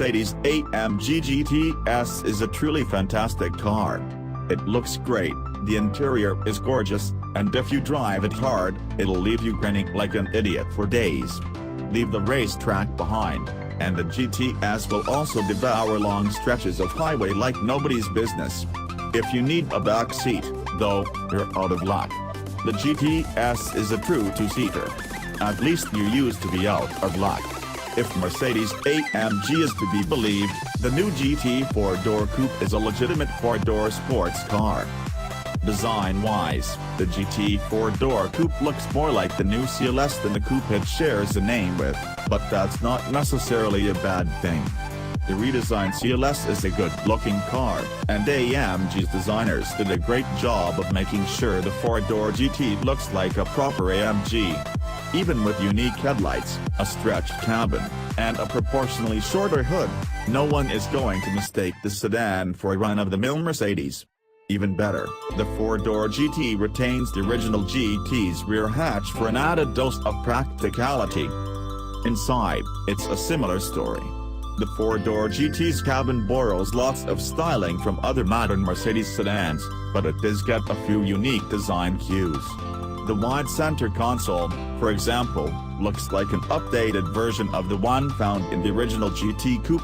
Mercedes-AMG GT S is a truly fantastic car. It looks great, the interior is gorgeous, and if you drive it hard, it'll leave you grinning like an idiot for days. Leave the racetrack behind, and the GTS will also devour long stretches of highway like nobody's business. If you need a back seat, though, you're out of luck. The GTS is a true two-seater. At least you used to be out of luck. If Mercedes-AMG is to be believed, the new GT 4-door Coupe is a legitimate 4-door sports car. Design-wise, the GT 4-door Coupe looks more like the new CLS than the Coupe it shares a name with, but that's not necessarily a bad thing. The redesigned CLS is a good-looking car, and AMG's designers did a great job of making sure the 4-door GT looks like a proper AMG. Even with unique headlights, a stretched cabin, and a proportionally shorter hood, no one is going to mistake the sedan for a run-of-the-mill Mercedes. Even better, the 4-door GT retains the original GT's rear hatch for an added dose of practicality. Inside, it's a similar story. The 4-door GT's cabin borrows lots of styling from other modern Mercedes sedans, but it does get a few unique design cues. The wide center console, for example, looks like an updated version of the one found in the original GT Coupe.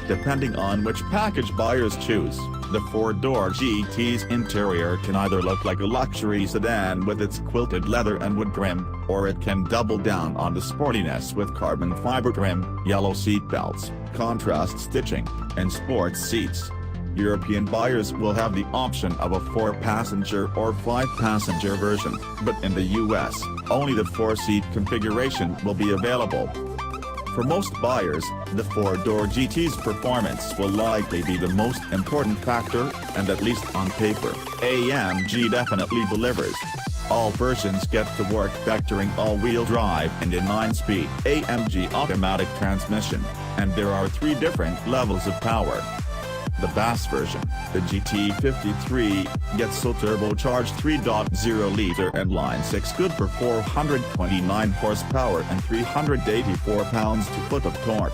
Depending on which package buyers choose, the 4-door GT's interior can either look like a luxury sedan with its quilted leather and wood trim, or it can double down on the sportiness with carbon fiber trim, yellow seat belts, contrast stitching, and sports seats. European buyers will have the option of a 4-passenger or 5-passenger version, but in the US, only the 4-seat configuration will be available. For most buyers, the 4-door GT's performance will likely be the most important factor, and at least on paper, AMG definitely delivers. All versions get to work vectoring all-wheel drive and a 9-speed AMG automatic transmission, and there are 3 different levels of power. The bass version, the GT53, gets a turbocharged 3.0-liter inline-6 good for 429 horsepower and 384 pounds-to-foot of torque.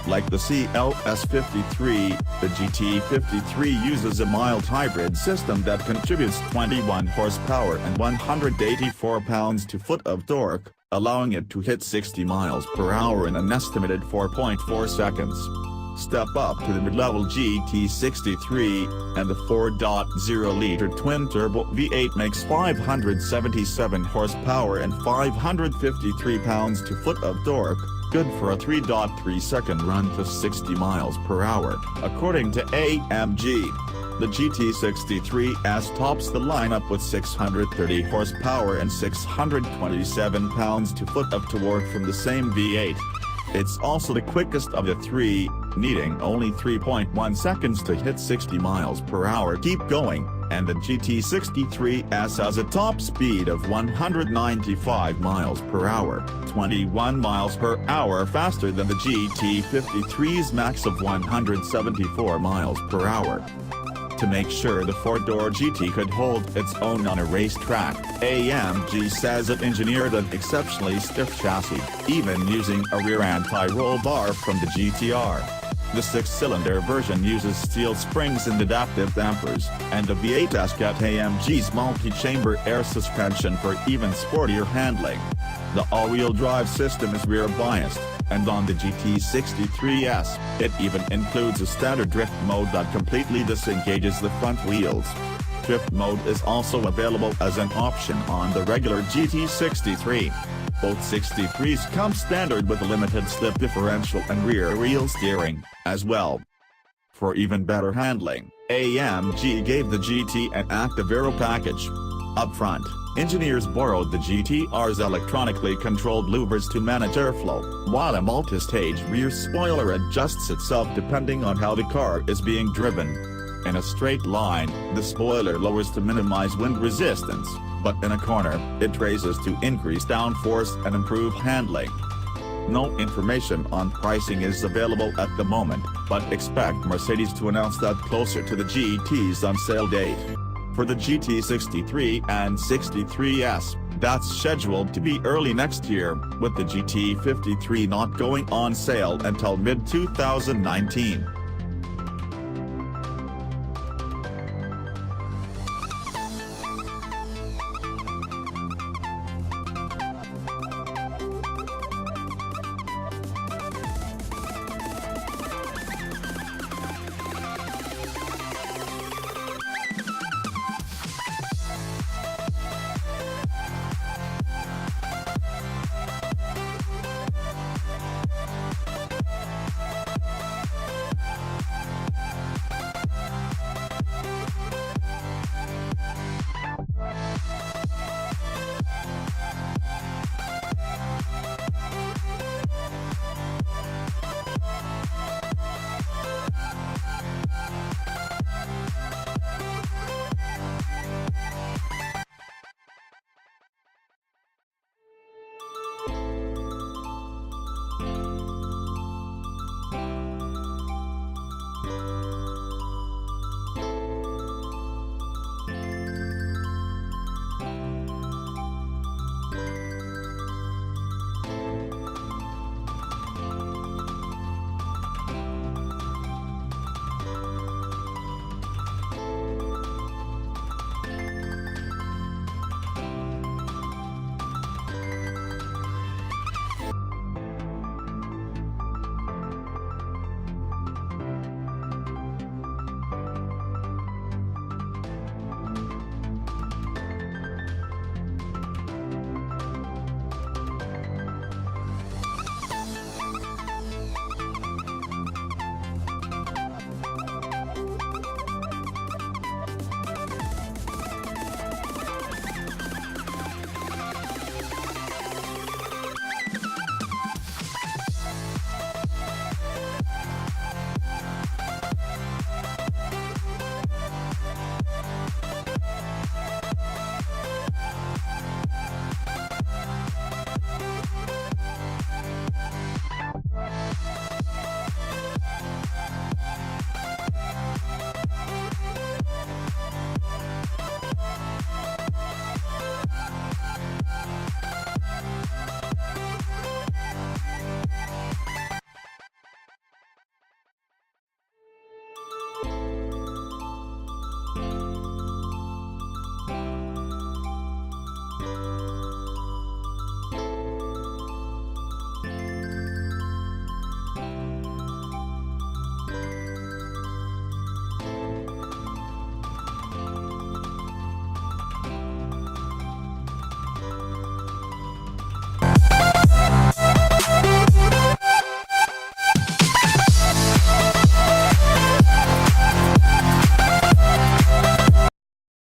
Like the CLS53, the GT53 uses a mild hybrid system that contributes 21 horsepower and 184 pounds-to-foot of torque, allowing it to hit 60 miles per hour in an estimated 4.4 seconds. Step up to the mid-level GT63, and the 4.0-liter twin-turbo V8 makes 577 horsepower and 553 pounds-to-foot of torque, good for a 3.3-second run to 60 miles per hour, according to AMG. The GT63S tops the lineup with 630 horsepower and 627 pounds-to-foot of torque from the same V8. It's also the quickest of the 3, needing only 3.1 seconds to hit 60 miles per hour. Keep going, and the GT63S has a top speed of 195 miles per hour, 21 miles per hour faster than the GT53's max of 174 miles per hour. To make sure the 4-door GT could hold its own on a racetrack, AMG says it engineered an exceptionally stiff chassis, even using a rear anti-roll bar from the GTR. The 6-cylinder version uses steel springs and adaptive dampers, and the V8's gets AMG's multi-chamber air suspension for even sportier handling. The all-wheel drive system is rear-biased, and on the GT63S, it even includes a standard drift mode that completely disengages the front wheels. Drift mode is also available as an option on the regular GT63. Both 63s come standard with a limited slip differential and rear wheel steering, as well. For even better handling, AMG gave the GT an active aero package. Up front, engineers borrowed the GTR's electronically controlled louvers to manage airflow, while a multi-stage rear spoiler adjusts itself depending on how the car is being driven. In a straight line, the spoiler lowers to minimize wind resistance, but in a corner, it raises to increase downforce and improve handling. No information on pricing is available at the moment, but expect Mercedes to announce that closer to the GT's on-sale date. for the GT63 and 63S, that's scheduled to be early next year, with the GT53 not going on sale until mid-2019.